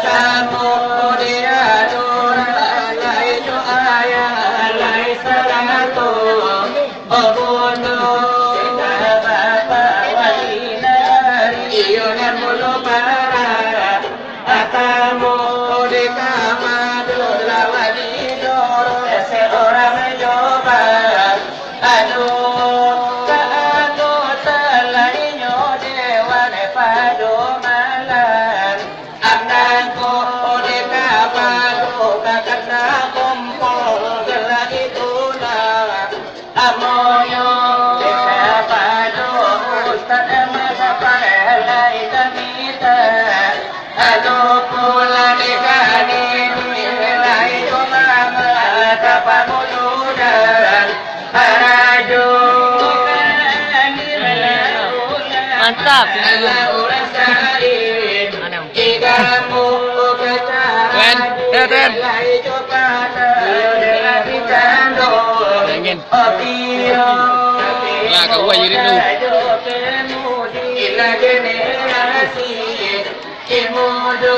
kamu dia lai jo ayah lai saratu obunuh bapak walina iyonan mulu para atamu di kamadu lawani doro seorang coba aduh kaanu telainya dewan padu malam anakku di kamadu kakana kumpul gelah ituna amoyo di kamadu ustad masapai halai kamita aduh pula dikani nilai cuma mata muludan haraju Mantap. orang sain igamu Keren, keren. nilai coba dengan bicando opio Lah, kau buat jadi dulu. ila generasi imudu